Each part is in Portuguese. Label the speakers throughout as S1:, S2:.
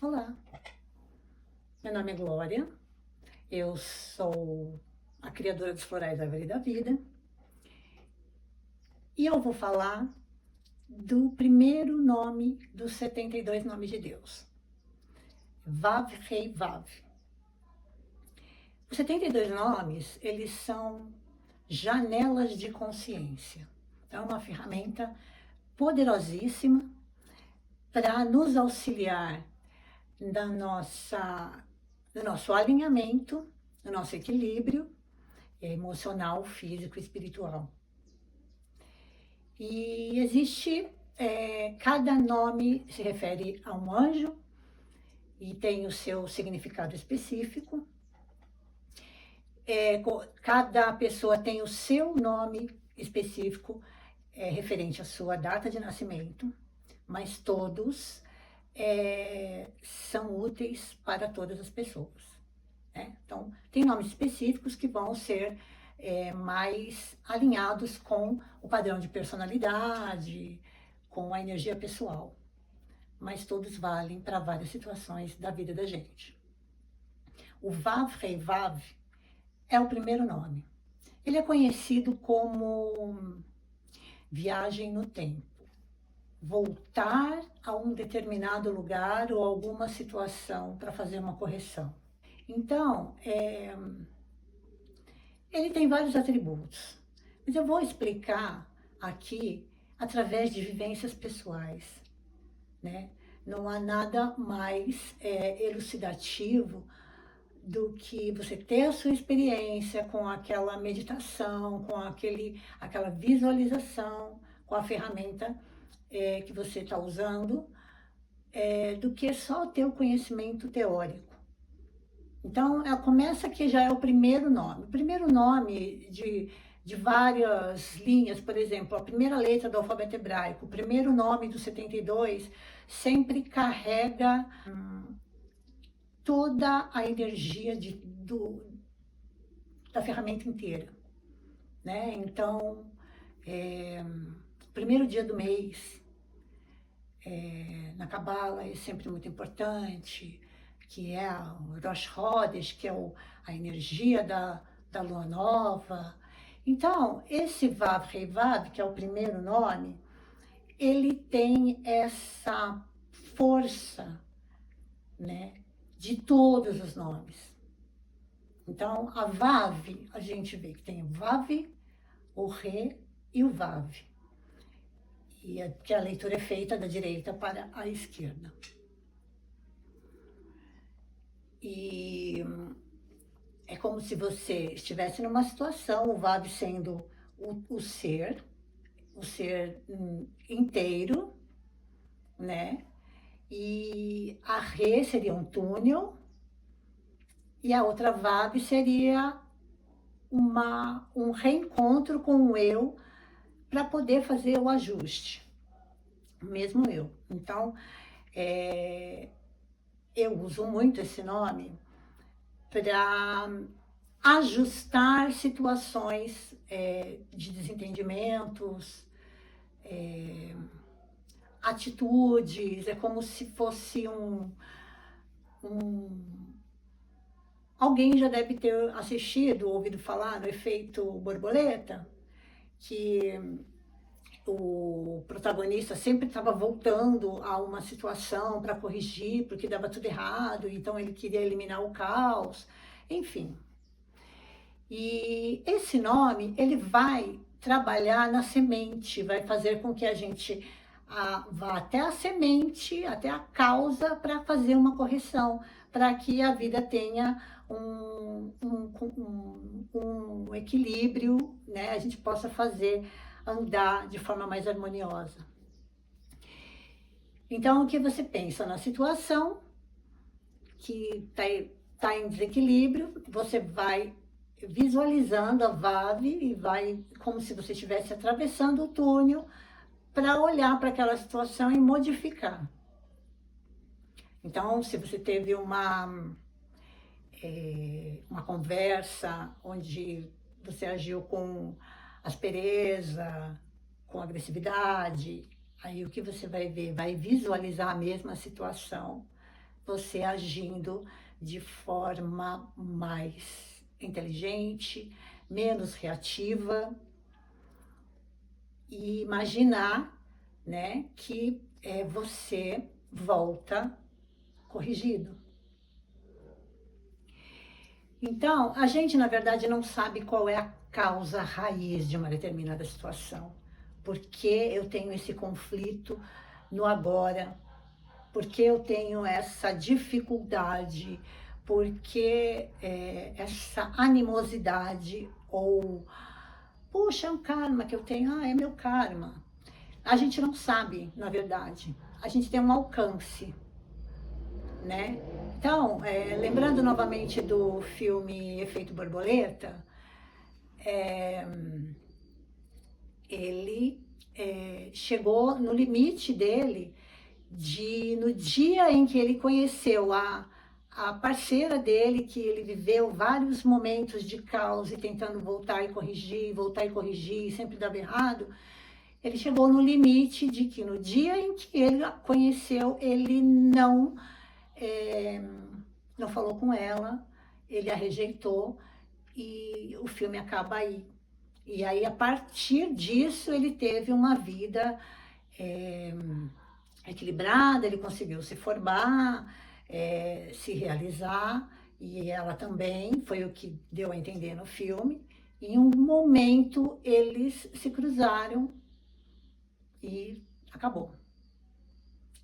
S1: Olá, meu nome é Glória, eu sou a criadora dos Florais da Árvore da Vida e eu vou falar do primeiro nome dos 72 nomes de Deus, Vav Rei Vav. Os 72 nomes, eles são janelas de consciência. É uma ferramenta poderosíssima para nos auxiliar no nosso alinhamento, no nosso equilíbrio emocional, físico e espiritual. E existe, cada nome se refere a um anjo e tem o seu significado específico. Cada pessoa tem o seu nome específico referente à sua data de nascimento, mas todos são úteis para todas as pessoas. Então, tem nomes específicos que vão ser mais alinhados com o padrão de personalidade, com a energia pessoal. Mas todos valem para várias situações da vida da gente. O Vav Rei Vav é o primeiro nome. Ele é conhecido como viagem no tempo. Voltar a um determinado lugar ou alguma situação para fazer uma correção. Então, ele tem vários atributos, mas eu vou explicar aqui através de vivências pessoais, né? Não há nada mais elucidativo do que você ter a sua experiência com aquela meditação, com aquela visualização, com a ferramenta que você está usando, do que só ter o conhecimento teórico. Então, começa que já é o primeiro nome. O primeiro nome de várias linhas, por exemplo, a primeira letra do alfabeto hebraico, o primeiro nome dos 72, sempre carrega toda a energia da ferramenta inteira, né? Então, primeiro dia do mês, na Cabala, é sempre muito importante, que é o Rosh Chodesh, que é a energia da lua nova. Então, esse Vav Rei Vav, que é o primeiro nome, ele tem essa força, né, de todos os nomes. Então, a Vav, a gente vê que tem o Vav, o Re e o Vav. E que a leitura é feita da direita para a esquerda. E é como se você estivesse numa situação, o Vav sendo o ser inteiro, né? E a Re seria um túnel, e a outra Vav seria um reencontro com o eu para poder fazer o ajuste, mesmo eu. Então, eu uso muito esse nome para ajustar situações de desentendimentos, atitudes. É como se fosse alguém já deve ter assistido, ouvido falar no efeito borboleta, que o protagonista sempre estava voltando a uma situação para corrigir, porque dava tudo errado, então ele queria eliminar o caos, enfim. E esse nome, ele vai trabalhar na semente, vai fazer com que a gente vá até a semente, até a causa, para fazer uma correção, para que a vida tenha um equilíbrio, né? A gente possa andar de forma mais harmoniosa. Então, o que você pensa na situação que está em desequilíbrio, você vai visualizando a Vav e vai como se você estivesse atravessando o túnel para olhar para aquela situação e modificar. Então, se você teve uma conversa onde você agiu com aspereza, com agressividade, aí o que você vai ver? Vai visualizar a mesma situação. você agindo de forma mais inteligente, menos reativa, e imaginar, né, que você volta corrigido. Então, a gente, na verdade, não sabe qual é a causa raiz de uma determinada situação. Por que eu tenho esse conflito no agora? Por que eu tenho essa dificuldade? Por que essa animosidade? Ou, puxa, é um karma que eu tenho, é meu karma. A gente não sabe, na verdade. A gente tem um alcance, né? Então, lembrando novamente do filme Efeito Borboleta, ele chegou no limite dele no dia em que ele conheceu a parceira dele, que ele viveu vários momentos de caos e tentando voltar e corrigir, sempre dava errado. Ele chegou no limite de que no dia em que ele a conheceu, ele não falou com ela, ele a rejeitou e o filme acaba aí. E aí, a partir disso, ele teve uma vida equilibrada, ele conseguiu se formar, se realizar, e ela também, foi o que deu a entender no filme. Em um momento, eles se cruzaram e acabou.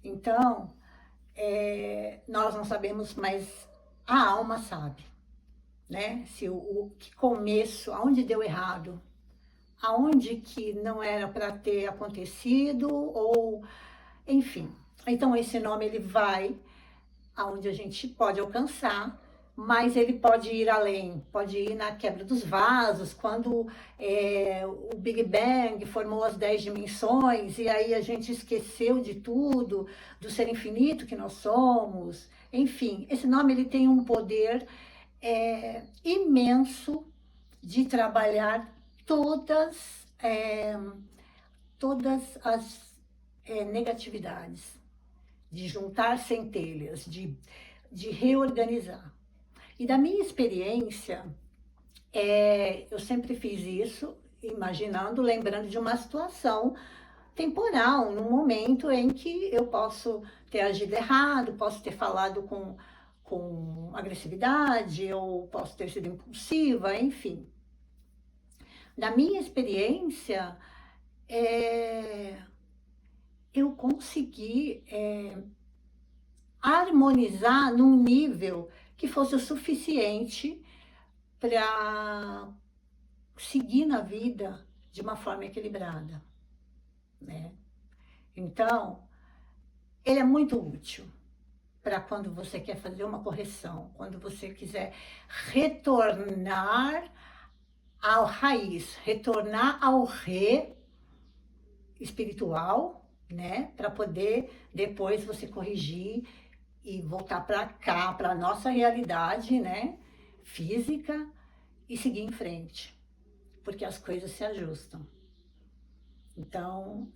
S1: Então, nós não sabemos, mas a alma sabe, né? Se que começo, aonde deu errado, aonde que não era para ter acontecido, ou enfim. Então esse nome ele vai aonde a gente pode alcançar, mas ele pode ir além, pode ir na quebra dos vasos, quando o Big Bang formou as 10 dimensões, e aí a gente esqueceu de tudo, do ser infinito que nós somos. Enfim, esse nome ele tem um poder imenso de trabalhar todas as negatividades, de juntar centelhas, de reorganizar. E da minha experiência, eu sempre fiz isso, imaginando, lembrando de uma situação temporal, num momento em que eu posso ter agido errado, posso ter falado com agressividade, ou posso ter sido impulsiva, enfim. Da minha experiência, eu consegui harmonizar num nível que fosse o suficiente para seguir na vida de uma forma equilibrada, né? Então, ele é muito útil para quando você quer fazer uma correção, quando você quiser retornar à raiz, retornar ao re espiritual, né? Para poder depois você corrigir e voltar para cá, para a nossa realidade, né? Física, e seguir em frente, porque as coisas se ajustam. Então,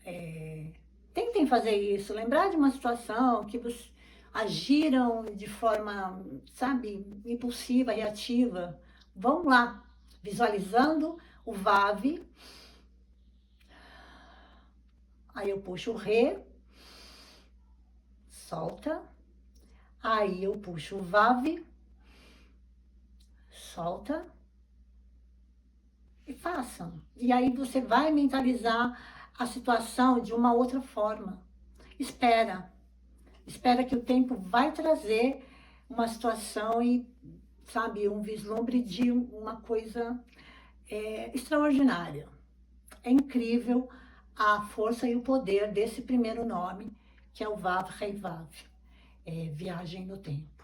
S1: tentem fazer isso, lembrar de uma situação que vocês agiram de forma, sabe, impulsiva, reativa. Vamos lá, visualizando o VAV. Aí eu puxo o Rê, solta. Aí eu puxo o VAV, solta. E façam. E aí você vai mentalizar a situação de uma outra forma. Espera que o tempo vai trazer uma situação e, sabe, um vislumbre de uma coisa extraordinária. É incrível a força e o poder desse primeiro nome, que é o Vav Rei Vav, Viagem no Tempo.